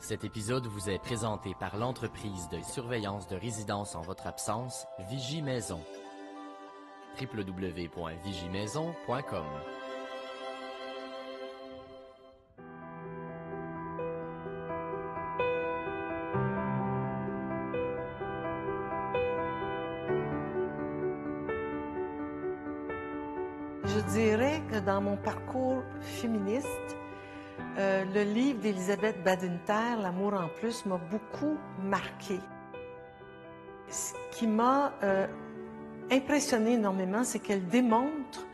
Cet épisode vous est présenté par l'entreprise de surveillance de résidence en votre absence, Vigie Maison. www.vigiemaison.com. Je dirais que dans mon parcours féministe, le livre d'Elisabeth Badinter, L'amour en plus, m'a beaucoup marqué. Ce qui m'a impressionné énormément, c'est qu'elle démontre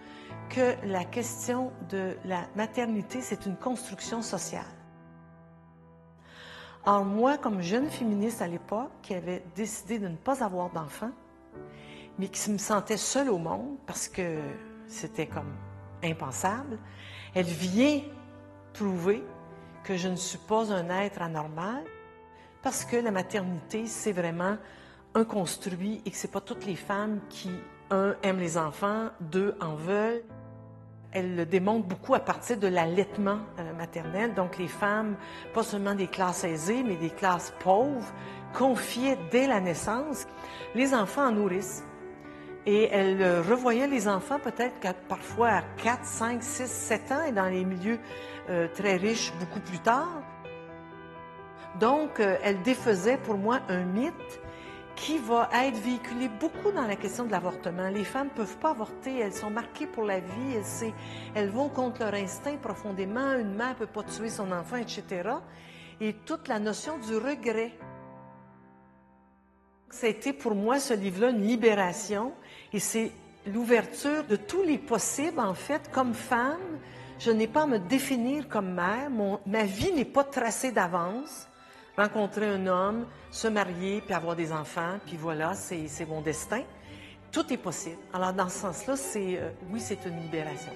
que la question de la maternité, c'est une construction sociale. Alors moi, comme jeune féministe à l'époque, qui avait décidé de ne pas avoir d'enfants, mais qui me sentait seule au monde parce que c'était comme impensable, elle vient prouver que je ne suis pas un être anormal parce que la maternité, c'est vraiment un construit et que c'est pas toutes les femmes qui, un, aiment les enfants, deux, en veulent. Elle le démontre beaucoup à partir de l'allaitement maternel. Donc les femmes, pas seulement des classes aisées, mais des classes pauvres, confiaient dès la naissance. Les enfants en nourrissent. Et elle revoyait les enfants peut-être parfois à 4, 5, 6, 7 ans et dans les milieux très riches beaucoup plus tard. Donc, elle défaisait pour moi un mythe qui va être véhiculé beaucoup dans la question de l'avortement. Les femmes ne peuvent pas avorter, elles sont marquées pour la vie, elles vont contre leur instinct profondément, une mère ne peut pas tuer son enfant, etc. Et toute la notion du regret. Ça a été pour moi, ce livre-là, une libération et c'est l'ouverture de tous les possibles, en fait, comme femme. Je n'ai pas à me définir comme mère. Ma vie n'est pas tracée d'avance. Rencontrer un homme, se marier, puis avoir des enfants, puis voilà, c'est mon destin. Tout est possible. Alors, dans ce sens-là, oui, c'est une libération.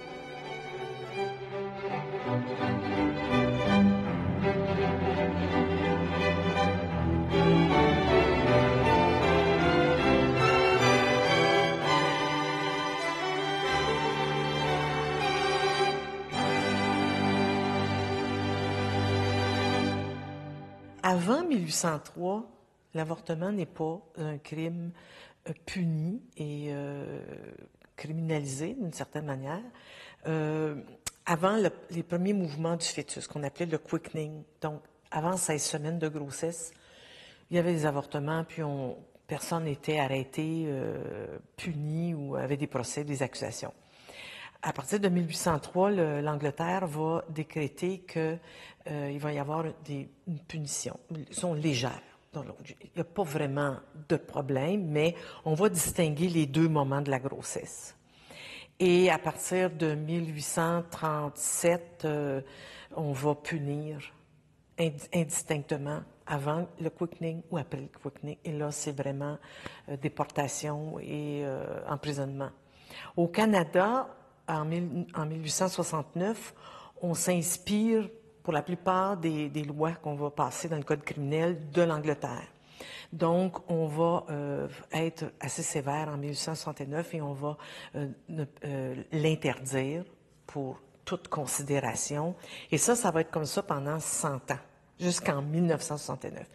Avant 1803, l'avortement n'est pas un crime puni et criminalisé d'une certaine manière. Avant les premiers mouvements du fœtus, qu'on appelait le quickening, donc avant 16 semaines de grossesse, il y avait des avortements, puis personne n'était arrêté, puni ou avait des procès, des accusations. À partir de 1803, l'Angleterre va décréter qu'il va y avoir une punition. Ils sont légères. Donc, il n'y a pas vraiment de problème, mais on va distinguer les deux moments de la grossesse. Et à partir de 1837, on va punir indistinctement avant le quickening ou après le quickening. Et là, c'est vraiment déportation et emprisonnement. Au Canada, en 1869, on s'inspire pour la plupart des lois qu'on va passer dans le Code criminel de l'Angleterre. Donc, on va être assez sévère en 1869 et on va l'interdire pour toute considération. Et ça va être comme ça pendant 100 ans, jusqu'en 1969.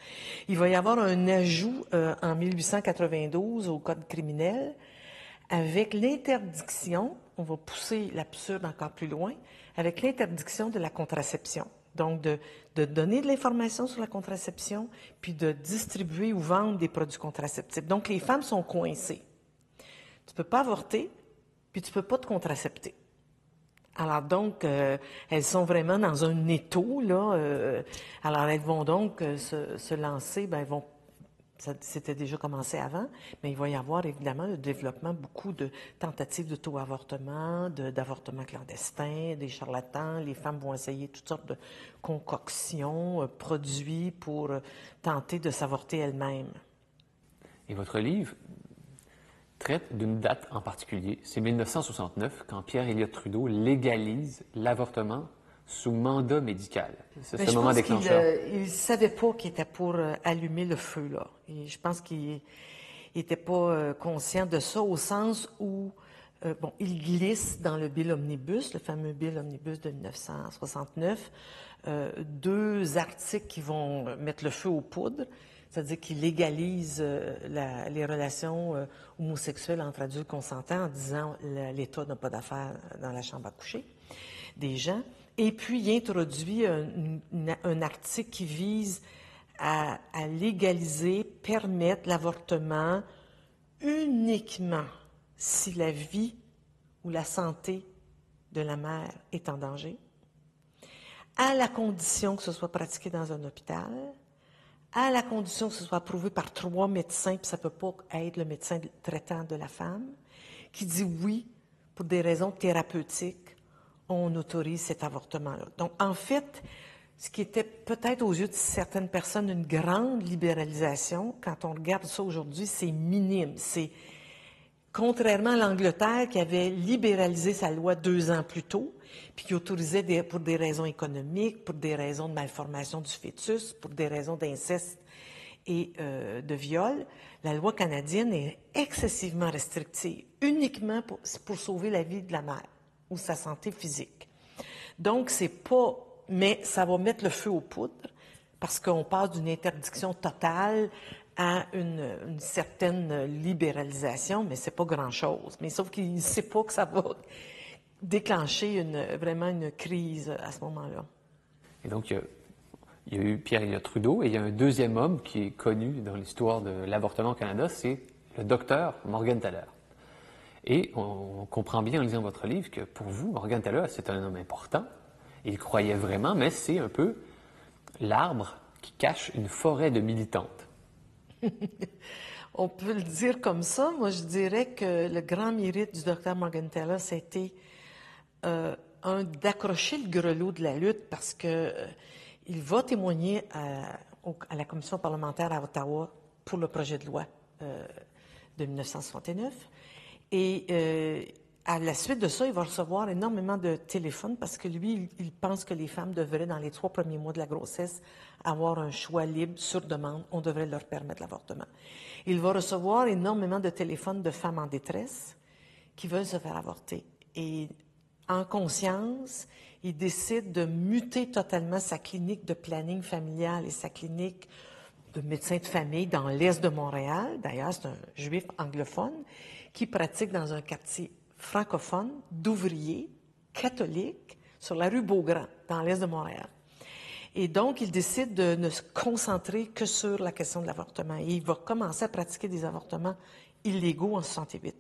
Il va y avoir un ajout en 1892 au Code criminel avec l'interdiction, on va pousser l'absurde encore plus loin, avec l'interdiction de la contraception. Donc, de donner de l'information sur la contraception, puis de distribuer ou vendre des produits contraceptifs. Donc, les femmes sont coincées. Tu peux pas avorter, puis tu peux pas te contracepter. Alors donc, elles sont vraiment dans un étau, là. Alors, elles vont donc se lancer, c'était déjà commencé avant, mais il va y avoir évidemment le développement, beaucoup de tentatives d'auto-avortement, d'avortement clandestin, des charlatans. Les femmes vont essayer toutes sortes de concoctions, produits pour tenter de s'avorter elles-mêmes. Et votre livre traite d'une date en particulier. C'est 1969, quand Pierre Elliott Trudeau légalise l'avortement sous mandat médical. C'est ce moment déclencheur. Il ne savait pas qu'il était pour allumer le feu, là. Et je pense qu'il n'était pas conscient de ça, au sens où il glisse dans le Bill Omnibus, le fameux Bill Omnibus de 1969, 2 articles qui vont mettre le feu aux poudres, c'est-à-dire qu'il légalise les relations homosexuelles entre adultes consentants en disant l'État n'a pas d'affaires dans la chambre à coucher des gens. Et puis, il introduit un article qui vise à légaliser, permettre l'avortement uniquement si la vie ou la santé de la mère est en danger, à la condition que ce soit pratiqué dans un hôpital, à la condition que ce soit approuvé par 3 médecins, puis ça ne peut pas être le médecin traitant de la femme, qui dit oui, pour des raisons thérapeutiques, on autorise cet avortement-là. Donc, en fait, ce qui était peut-être aux yeux de certaines personnes une grande libéralisation, quand on regarde ça aujourd'hui, c'est minime. C'est contrairement à l'Angleterre qui avait libéralisé sa loi 2 ans plus tôt, puis qui autorisait pour des raisons économiques, pour des raisons de malformation du fœtus, pour des raisons d'inceste et de viol, la loi canadienne est excessivement restrictive, uniquement pour sauver la vie de la mère ou sa santé physique. Donc, c'est pas... Mais ça va mettre le feu aux poudres parce qu'on passe d'une interdiction totale à une certaine libéralisation, mais c'est pas grand-chose. Mais sauf qu'il ne sait pas que ça va déclencher vraiment une crise à ce moment-là. Et donc, il y a eu Pierre Elliott Trudeau, et il y a un deuxième homme qui est connu dans l'histoire de l'avortement au Canada, c'est le docteur Morgan Taylor. Et on comprend bien en lisant votre livre que pour vous, Morgan Taylor, c'est un homme important. Il croyait vraiment, mais c'est un peu l'arbre qui cache une forêt de militantes. On peut le dire comme ça. Moi, je dirais que le grand mérite du docteur Morgan Taylor, c'était d'accrocher le grelot de la lutte parce que il va témoigner à la commission parlementaire à Ottawa pour le projet de loi de 1969. Et à la suite de ça, il va recevoir énormément de téléphones parce que lui, il pense que les femmes devraient, dans les 3 premiers mois de la grossesse, avoir un choix libre sur demande. On devrait leur permettre l'avortement. Il va recevoir énormément de téléphones de femmes en détresse qui veulent se faire avorter. Et en conscience, il décide de muter totalement sa clinique de planning familial et sa clinique de médecin de famille dans l'est de Montréal. D'ailleurs, c'est un juif anglophone qui pratique dans un quartier francophone, d'ouvriers, catholiques, sur la rue Beaugrand, dans l'est de Montréal. Et donc, il décide de ne se concentrer que sur la question de l'avortement. Et il va commencer à pratiquer des avortements illégaux en 68.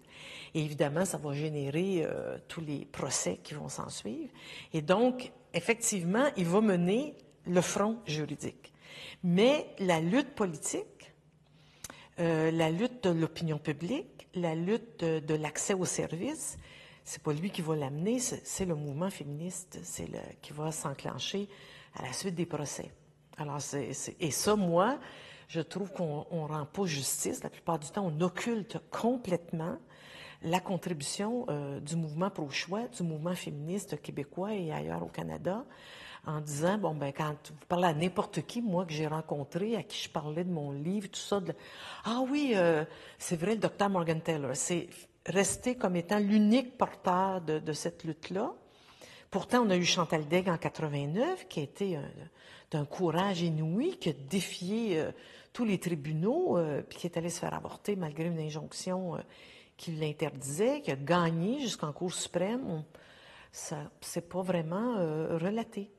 Et évidemment, ça va générer tous les procès qui vont s'en suivre. Et donc, effectivement, il va mener le front juridique. Mais la lutte politique, la lutte de l'opinion publique, la lutte de l'accès aux services, c'est pas lui qui va l'amener, c'est le mouvement féministe, qui va s'enclencher à la suite des procès. Alors, et ça, moi, je trouve qu'on ne rend pas justice. La plupart du temps, on occulte complètement la contribution du mouvement pro-choix, du mouvement féministe québécois et ailleurs au Canada, en disant, bon, ben quand vous parlez à n'importe qui, moi, que j'ai rencontré, à qui je parlais de mon livre, tout ça, ah oui, c'est vrai, le docteur Morgan Taylor, c'est resté comme étant l'unique porteur de cette lutte-là. Pourtant, on a eu Chantal Daigle en 89, qui a été d'un courage inouï, qui a défié tous les tribunaux, puis qui est allé se faire avorter malgré une injonction qui l'interdisait, qui a gagné jusqu'en Cour suprême. Ça, c'est pas vraiment relaté.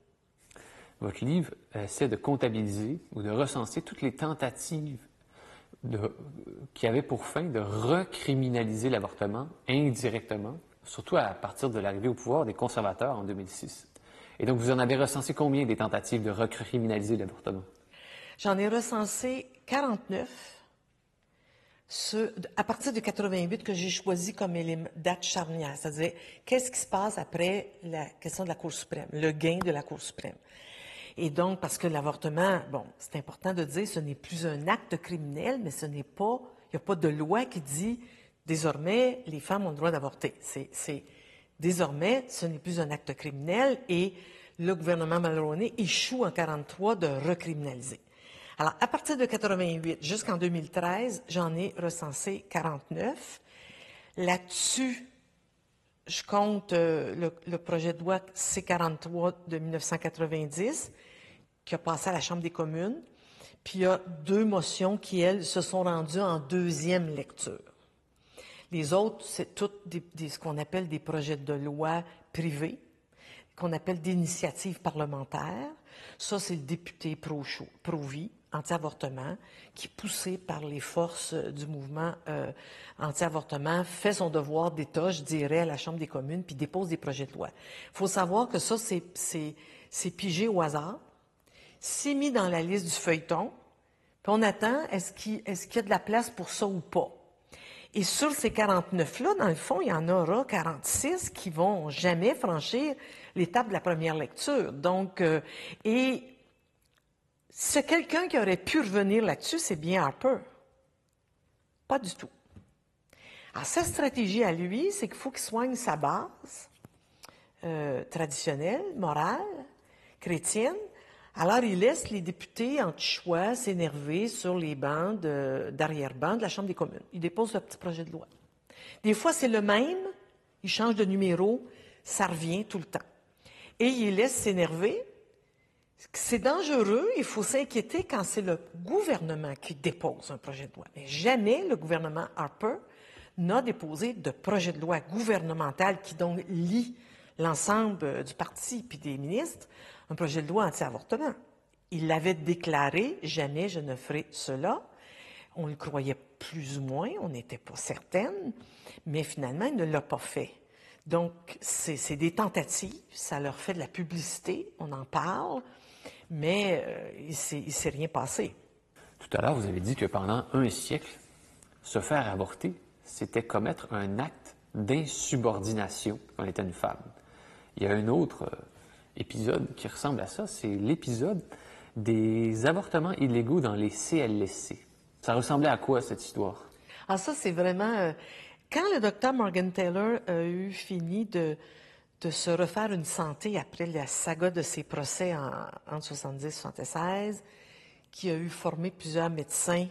Votre livre essaie de comptabiliser ou de recenser toutes les tentatives qui avaient pour fin de recriminaliser l'avortement indirectement, surtout à partir de l'arrivée au pouvoir des conservateurs en 2006. Et donc, vous en avez recensé combien des tentatives de recriminaliser l'avortement? J'en ai recensé 49 à partir de 88 que j'ai choisi comme date charnière, c'est-à-dire qu'est-ce qui se passe après la question de la Cour suprême, le gain de la Cour suprême. Et donc, parce que l'avortement, bon, c'est important de dire, ce n'est plus un acte criminel, mais ce n'est pas, il n'y a pas de loi qui dit, désormais, les femmes ont le droit d'avorter. Désormais, ce n'est plus un acte criminel et le gouvernement Mulroney échoue en 1943 de recriminaliser. Alors, à partir de 88 jusqu'en 2013, j'en ai recensé 49. Là-dessus, je compte le projet de loi C-43 de 1990 qui a passé à la Chambre des communes. Puis il y a 2 motions qui, elles, se sont rendues en 2e lecture. Les autres, c'est toutes ce qu'on appelle des projets de loi privés, qu'on appelle d'initiative parlementaire. Ça, c'est le député pro-vie, anti-avortement, qui, poussé par les forces du mouvement anti-avortement, fait son devoir d'État, je dirais, à la Chambre des communes, puis dépose des projets de loi. Il faut savoir que ça, c'est pigé au hasard. C'est mis dans la liste du feuilleton, puis on attend, est-ce qu'il y a de la place pour ça ou pas? Et sur ces 49-là, dans le fond, il y en aura 46 qui vont jamais franchir l'étape de la première lecture. Donc, et c'est quelqu'un qui aurait pu revenir là-dessus, c'est bien Harper. Pas du tout. Alors, sa stratégie à lui, c'est qu'il faut qu'il soigne sa base traditionnelle, morale, chrétienne. Alors, il laisse les députés anti-choix s'énerver sur les bancs d'arrière-banc de la Chambre des communes. Il dépose le petit projet de loi. Des fois, c'est le même, il change de numéro, ça revient tout le temps. Et il laisse s'énerver. C'est dangereux, il faut s'inquiéter quand c'est le gouvernement qui dépose un projet de loi. Mais jamais le gouvernement Harper n'a déposé de projet de loi gouvernemental qui donc lie l'ensemble du parti puis des ministres, un projet de loi anti-avortement. Il l'avait déclaré, jamais je ne ferai cela. On le croyait plus ou moins, on n'était pas certaine, mais finalement, il ne l'a pas fait. Donc, c'est des tentatives, ça leur fait de la publicité, on en parle, mais il ne s'est rien passé. Tout à l'heure, vous avez dit que pendant un siècle, se faire avorter, c'était commettre un acte d'insubordination quand on était une femme. Il y a un autre épisode qui ressemble à ça, c'est l'épisode des avortements illégaux dans les CLSC. Ça ressemblait à quoi, cette histoire? Ah, ça, c'est vraiment... quand le docteur Morgan Taylor a eu fini de se refaire une santé après la saga de ses procès en 70 et 76, qui a eu formé plusieurs médecins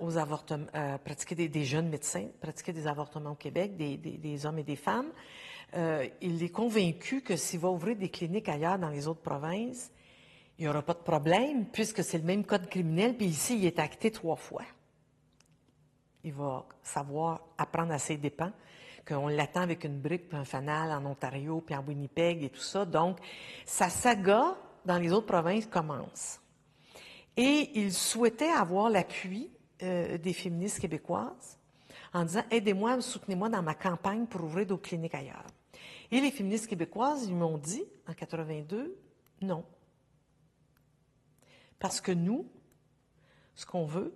aux avortements, pratiquer des jeunes médecins, pratiquer des avortements au Québec, des hommes et des femmes, il est convaincu que s'il va ouvrir des cliniques ailleurs dans les autres provinces, il n'y aura pas de problème, puisque c'est le même code criminel, puis ici, il est acté 3 fois. Il va savoir apprendre à ses dépens, qu'on l'attend avec une brique puis un fanal en Ontario, puis en Winnipeg et tout ça. Donc, sa saga dans les autres provinces commence. Et il souhaitait avoir l'appui des féministes québécoises en disant « Aidez-moi, soutenez-moi dans ma campagne pour ouvrir d'autres cliniques ailleurs. » Et les féministes québécoises, ils m'ont dit, en 82, non. Parce que nous, ce qu'on veut,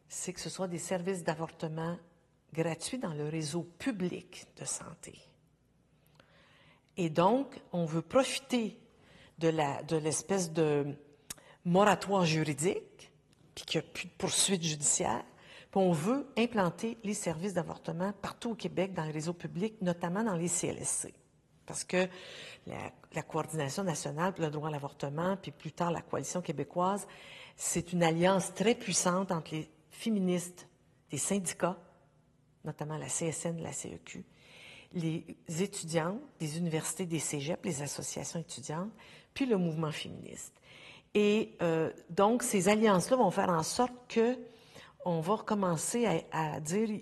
c'est que ce soit des services d'avortement gratuits dans le réseau public de santé. Et donc, on veut profiter de l'espèce de moratoire juridique, puis qu'il n'y a plus de poursuite judiciaire, puis on veut implanter les services d'avortement partout au Québec dans le réseau public, notamment dans les CLSC. Parce que la Coordination nationale pour le droit à l'avortement, puis plus tard la Coalition québécoise, c'est une alliance très puissante entre les féministes, des syndicats, notamment la CSN, la CEQ, les étudiantes des universités, des cégeps, les associations étudiantes, puis le mouvement féministe. Et donc, ces alliances-là vont faire en sorte que on va recommencer à dire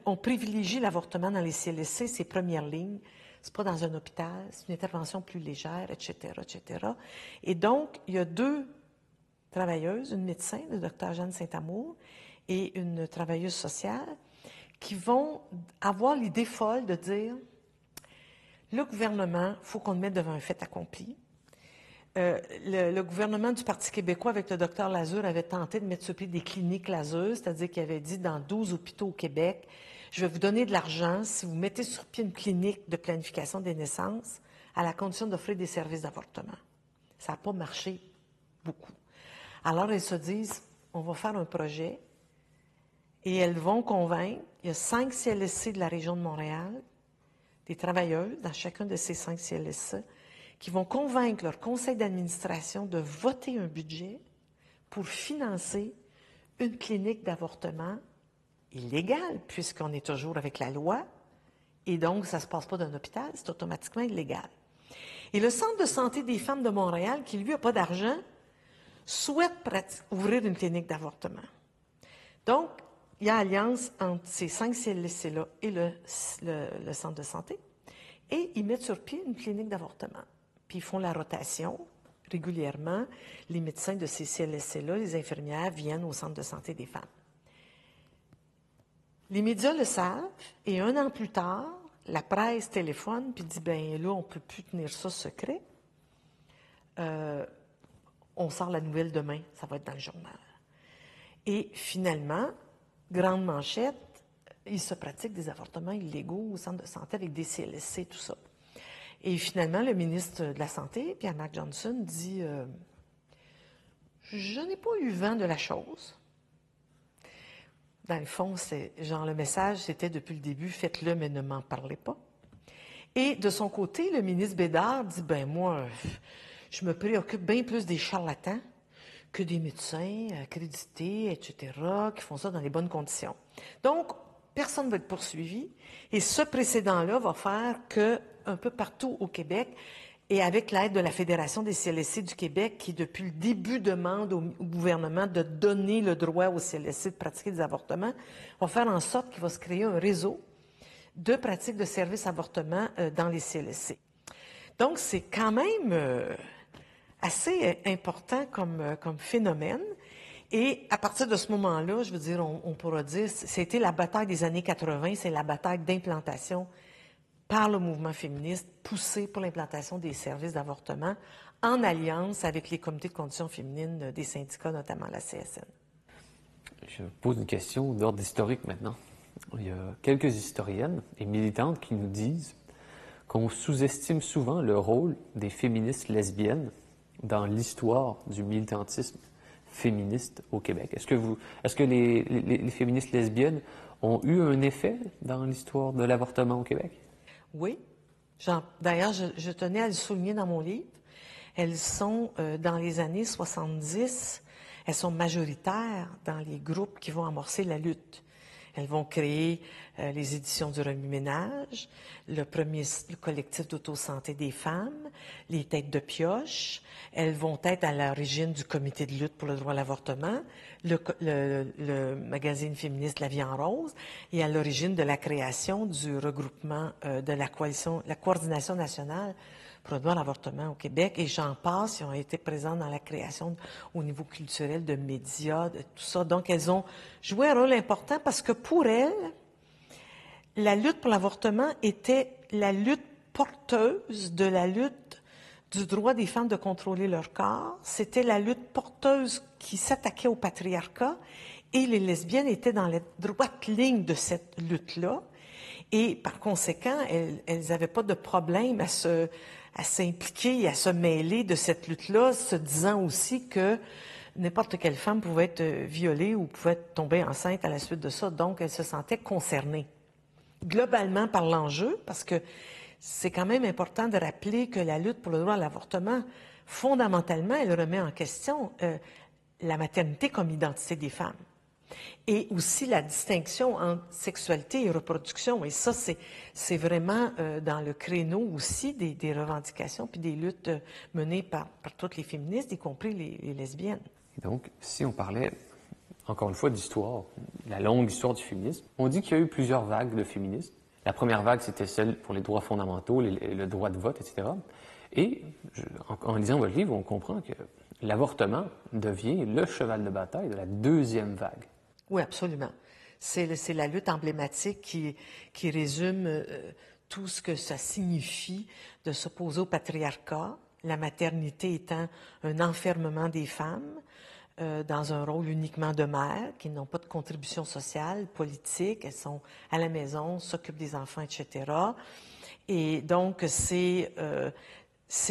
on privilégie l'avortement dans les CLSC, ses premières lignes. C'est pas dans un hôpital, c'est une intervention plus légère, etc., etc. Et donc, il y a 2 travailleuses, une médecin, le docteur Jeanne Saint-Amour, et une travailleuse sociale, qui vont avoir l'idée folle de dire le gouvernement, il faut qu'on le mette devant un fait accompli. Le gouvernement du Parti québécois, avec le docteur Lazure, avait tenté de mettre sur pied des cliniques Lazure, c'est-à-dire qu'il avait dit dans 12 hôpitaux au Québec, je vais vous donner de l'argent si vous mettez sur pied une clinique de planification des naissances à la condition d'offrir des services d'avortement. Ça n'a pas marché beaucoup. Alors, elles se disent, on va faire un projet et elles vont convaincre, il y a 5 CLSC de la région de Montréal, des travailleuses dans chacun de ces 5 CLSC, qui vont convaincre leur conseil d'administration de voter un budget pour financer une clinique d'avortement illégale, puisqu'on est toujours avec la loi, Et donc, ça ne se passe pas dans un hôpital, c'est automatiquement illégal. Et le Centre de santé des femmes de Montréal, qui lui n'a pas d'argent, souhaite ouvrir une clinique d'avortement. Donc, il y a alliance entre ces 5 CLSC-là et le centre de santé. Et ils mettent sur pied une clinique d'avortement. Puis ils font la rotation régulièrement. Les médecins de ces CLSC-là, les infirmières, viennent au centre de santé des femmes. Les médias le savent, et 1 an plus tard, la presse téléphone puis dit, ben là, on ne peut plus tenir ça secret. On sort la nouvelle demain, ça va être dans le journal. Et finalement, grande manchette, il se pratique des avortements illégaux au centre de santé avec des CLSC, tout ça. Et finalement, le ministre de la Santé, Pierre Marc Johnson, dit je n'ai pas eu vent de la chose. Dans le fond, c'est genre le message, c'était depuis le début, faites-le, mais ne m'en parlez pas. Et de son côté, le ministre Bédard dit, ben moi, je me préoccupe bien plus des charlatans que des médecins accrédités, etc., qui font ça dans les bonnes conditions. Donc, personne ne va être poursuivi. Et ce précédent-là va faire que, un peu partout au Québec, et avec l'aide de la Fédération des CLSC du Québec, qui depuis le début demande au gouvernement de donner le droit aux CLSC de pratiquer des avortements, va faire en sorte qu'il va se créer un réseau de pratiques de services avortement dans les CLSC. Donc, c'est quand même assez important comme phénomène. Et à partir de ce moment-là, je veux dire, on pourra dire, c'était la bataille des années 80, c'est la bataille d'implantation par le mouvement féministe, poussé pour l'implantation des services d'avortement en alliance avec les comités de conditions féminines des syndicats, notamment la CSN. Je pose une question d'ordre historique maintenant. Il y a quelques historiennes et militantes qui nous disent qu'on sous-estime souvent le rôle des féministes lesbiennes dans l'histoire du militantisme féministe au Québec. Est-ce que les féministes lesbiennes ont eu un effet dans l'histoire de l'avortement au Québec? Oui. D'ailleurs, je tenais à le souligner dans mon livre. Elles sont, dans les années 70, elles sont majoritaires dans les groupes qui vont amorcer la lutte. Elles vont créer les éditions du remue-ménage, le collectif d'autosanté des femmes, les têtes de pioche. Elles vont être à l'origine du comité de lutte pour le droit à l'avortement, le magazine féministe La Vie en rose, et à l'origine de la création du regroupement de la coordination nationale pour le droit à l'avortement au Québec. Et j'en passe, ils ont été présents dans la création au niveau culturel de médias, de tout ça. Donc, elles ont joué un rôle important parce que pour elles, la lutte pour l'avortement était la lutte porteuse de la lutte du droit des femmes de contrôler leur corps. C'était la lutte porteuse qui s'attaquait au patriarcat et les lesbiennes étaient dans la droite ligne de cette lutte-là. Et par conséquent, elles n'avaient pas de problème à s'impliquer et à se mêler de cette lutte-là, se disant aussi que n'importe quelle femme pouvait être violée ou pouvait tomber enceinte à la suite de ça. Donc, elles se sentaient concernées. Globalement par l'enjeu, parce que c'est quand même important de rappeler que la lutte pour le droit à l'avortement, fondamentalement, elle remet en question la maternité comme identité des femmes. Et aussi la distinction entre sexualité et reproduction. Et ça, c'est vraiment dans le créneau aussi des revendications puis des luttes menées par toutes les féministes, y compris les lesbiennes. Et donc, si on parlait, encore une fois, d'histoire, la longue histoire du féminisme, on dit qu'il y a eu plusieurs vagues de féminisme. La première vague, c'était celle pour les droits fondamentaux, le droit de vote, etc. Et en lisant votre livre, on comprend que l'avortement devient le cheval de bataille de la deuxième vague. Oui, absolument. C'est la lutte emblématique qui résume tout ce que ça signifie de s'opposer au patriarcat, la maternité étant un enfermement des femmes dans un rôle uniquement de mère, qui n'ont pas de contribution sociale, politique, elles sont à la maison, s'occupent des enfants, etc. Et donc, c'est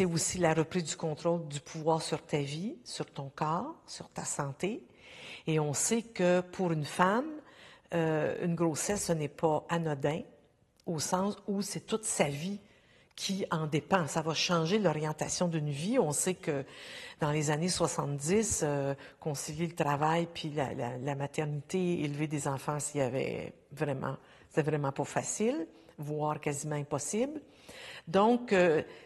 aussi la reprise du contrôle du pouvoir sur ta vie, sur ton corps, sur ta santé. Et on sait que pour une femme, une grossesse, ce n'est pas anodin, au sens où c'est toute sa vie qui en dépend. Ça va changer l'orientation d'une vie. On sait que dans les années 70, concilier le travail puis la maternité, élever des enfants, c'était vraiment pas facile. voire quasiment impossible. Donc,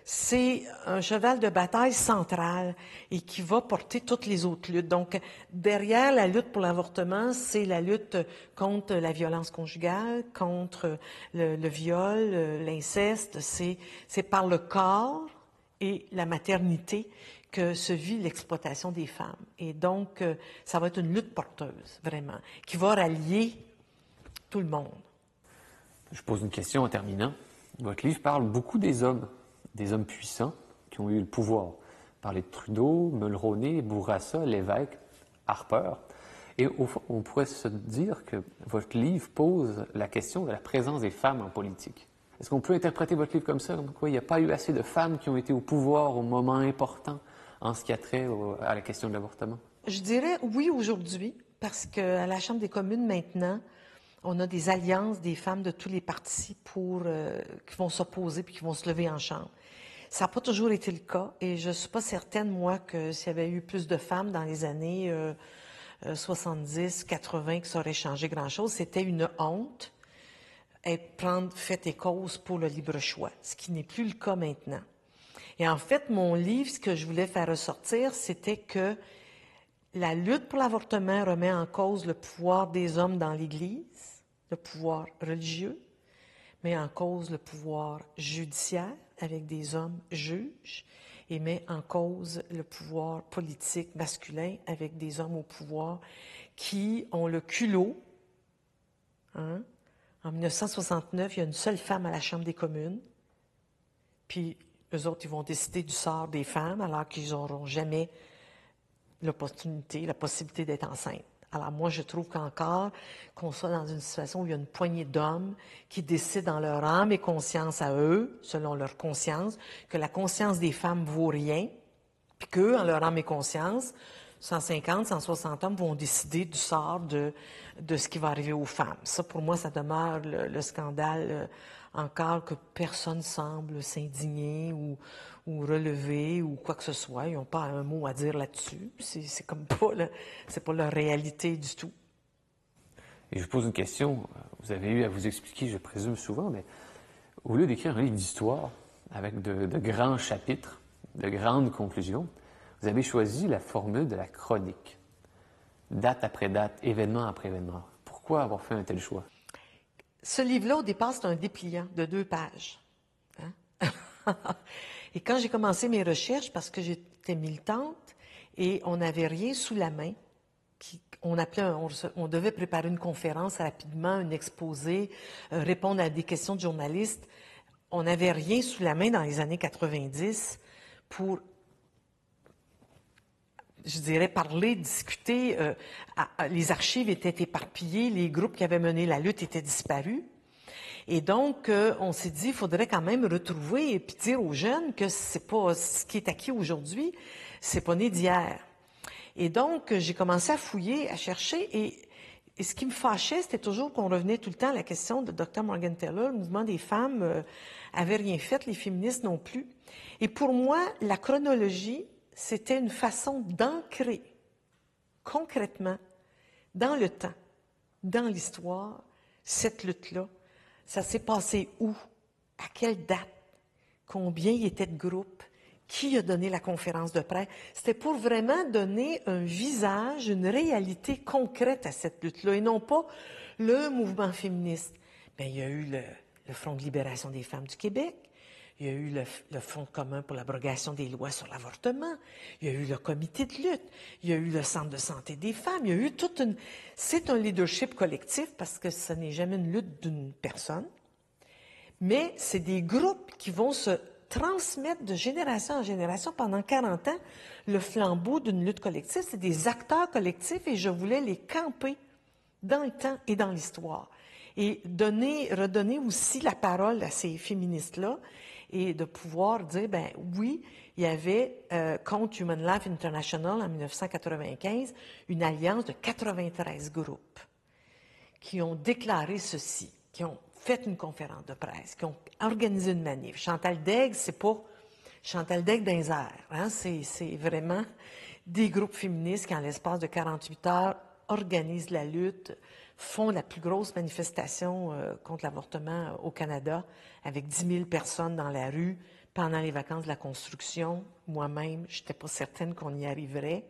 c'est un cheval de bataille central et qui va porter toutes les autres luttes. Donc, derrière la lutte pour l'avortement, c'est la lutte contre la violence conjugale, contre le viol, l'inceste. C'est par le corps et la maternité que se vit l'exploitation des femmes. Et donc, ça va être une lutte porteuse, vraiment, qui va rallier tout le monde. Je pose une question en terminant. Votre livre parle beaucoup des hommes puissants qui ont eu le pouvoir. Vous parlez de Trudeau, Mulroney, Bourassa, Lévesque, Harper. Et au fond, on pourrait se dire que votre livre pose la question de la présence des femmes en politique. Est-ce qu'on peut interpréter votre livre comme ça, comme quoi il n'y a pas eu assez de femmes qui ont été au pouvoir au moment important en ce qui a trait à la question de l'avortement? Je dirais oui aujourd'hui, parce qu'à la Chambre des communes maintenant, on a des alliances des femmes de tous les partis qui vont s'opposer puis qui vont se lever en chambre. Ça n'a pas toujours été le cas et je ne suis pas certaine, moi, que s'il y avait eu plus de femmes dans les années 70, 80, que ça aurait changé grand-chose. C'était une honte prendre fait et cause pour le libre choix, ce qui n'est plus le cas maintenant. Et en fait, mon livre, ce que je voulais faire ressortir, c'était que la lutte pour l'avortement remet en cause le pouvoir des hommes dans l'Église, le pouvoir religieux, met en cause le pouvoir judiciaire avec des hommes juges et met en cause le pouvoir politique masculin avec des hommes au pouvoir qui ont le culot. Hein? En 1969, il y a une seule femme à la Chambre des communes, puis eux autres, ils vont décider du sort des femmes alors qu'ils n'auront jamais l'opportunité, la possibilité d'être enceinte. Alors moi, je trouve qu'encore qu'on soit dans une situation où il y a une poignée d'hommes qui décident en leur âme et conscience à eux, selon leur conscience, que la conscience des femmes vaut rien, puis qu'eux, en leur âme et conscience, 150, 160 hommes vont décider du sort de ce qui va arriver aux femmes. Ça, pour moi, ça demeure le scandale encore que personne semble s'indigner ou relever ou quoi que ce soit. Ils n'ont pas un mot à dire là-dessus. C'est comme pas c'est pas leur réalité du tout. Et je vous pose une question. Vous avez eu à vous expliquer, je présume souvent, mais au lieu d'écrire un livre d'histoire avec de grands chapitres, de grandes conclusions, vous avez choisi la formule de la chronique. Date après date, événement après événement. Pourquoi avoir fait un tel choix? Ce livre-là, au départ, c'est un dépliant de 2 pages. Hein? Et quand j'ai commencé mes recherches, parce que j'étais militante et on n'avait rien sous la main, on devait préparer une conférence rapidement, un exposé, répondre à des questions de journalistes. On n'avait rien sous la main dans les années 90 pour, je dirais, parler, discuter. Les archives étaient éparpillées, les groupes qui avaient mené la lutte étaient disparus. Et donc, on s'est dit, il faudrait quand même retrouver et puis dire aux jeunes que c'est pas ce qui est acquis aujourd'hui, c'est pas né d'hier. Et donc, j'ai commencé à fouiller, à chercher, et ce qui me fâchait, c'était toujours qu'on revenait tout le temps à la question de Dr. Morgan Taylor, le mouvement des femmes avait rien fait, les féministes non plus. Et pour moi, la chronologie, c'était une façon d'ancrer concrètement dans le temps, dans l'histoire, cette lutte-là. Ça s'est passé où? À quelle date? Combien il y était de groupes? Qui a donné la conférence de presse? C'était pour vraiment donner un visage, une réalité concrète à cette lutte-là, et non pas le mouvement féministe. Bien, il y a eu le Front de libération des femmes du Québec, il y a eu le Front commun pour l'abrogation des lois sur l'avortement, il y a eu le comité de lutte, il y a eu le Centre de santé des femmes, il y a eu toute une... C'est un leadership collectif parce que ce n'est jamais une lutte d'une personne, mais c'est des groupes qui vont se transmettre de génération en génération pendant 40 ans le flambeau d'une lutte collective. C'est des acteurs collectifs et je voulais les camper dans le temps et dans l'histoire. Et redonner aussi la parole à ces féministes-là et de pouvoir dire, ben oui, il y avait contre Human Life International en 1995 une alliance de 93 groupes qui ont déclaré ceci, qui ont fait une conférence de presse, qui ont organisé une manif. Chantal Daigle, c'est pas Chantal Daigle dans les airs, hein? C'est vraiment des groupes féministes qui, en l'espace de 48 heures, organisent la lutte, font la plus grosse manifestation contre l'avortement au Canada, avec 10 000 personnes dans la rue pendant les vacances de la construction. Moi-même, je n'étais pas certaine qu'on y arriverait.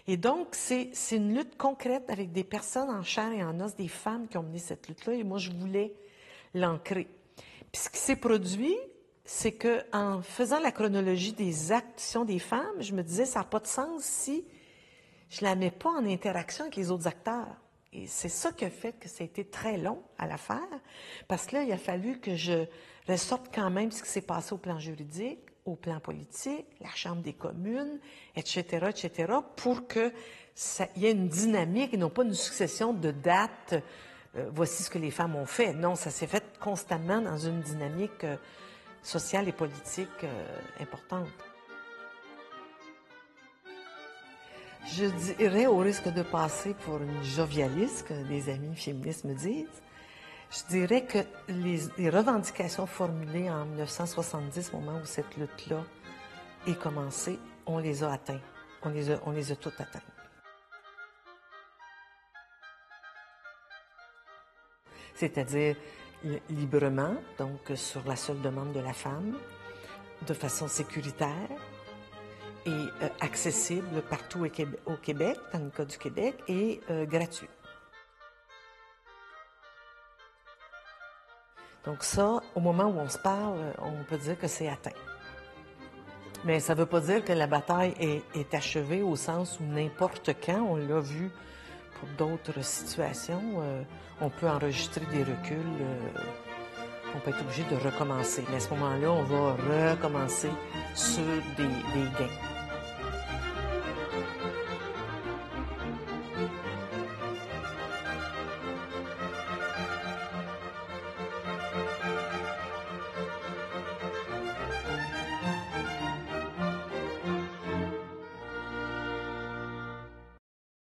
Et donc, c'est une lutte concrète avec des personnes en chair et en os, des femmes qui ont mené cette lutte-là, et moi, je voulais l'ancrer. Puis ce qui s'est produit, c'est qu'en faisant la chronologie des actions des femmes, je me disais, ça n'a pas de sens si je ne la mets pas en interaction avec les autres acteurs. Et c'est ça qui a fait que ça a été très long à la faire, parce que là, il a fallu que je ressorte quand même ce qui s'est passé au plan juridique, au plan politique, la Chambre des communes, etc., pour qu'il y ait une dynamique et non pas une succession de dates. Voici ce que les femmes ont fait. Non, ça s'est fait constamment dans une dynamique sociale et politique importante. Je dirais, au risque de passer pour une jovialiste, que des amis féministes me disent, je dirais que les revendications formulées en 1970, au moment où cette lutte-là est commencée, on les a atteintes. On les a toutes atteintes. C'est-à-dire librement, donc sur la seule demande de la femme, de façon sécuritaire et accessible partout au Québec, dans le cas du Québec, et gratuit. Donc ça, au moment où on se parle, on peut dire que c'est atteint. Mais ça ne veut pas dire que la bataille est achevée au sens où n'importe quand, on l'a vu pour d'autres situations, on peut enregistrer des reculs, on peut être obligé de recommencer. Mais à ce moment-là, on va recommencer sur des gains.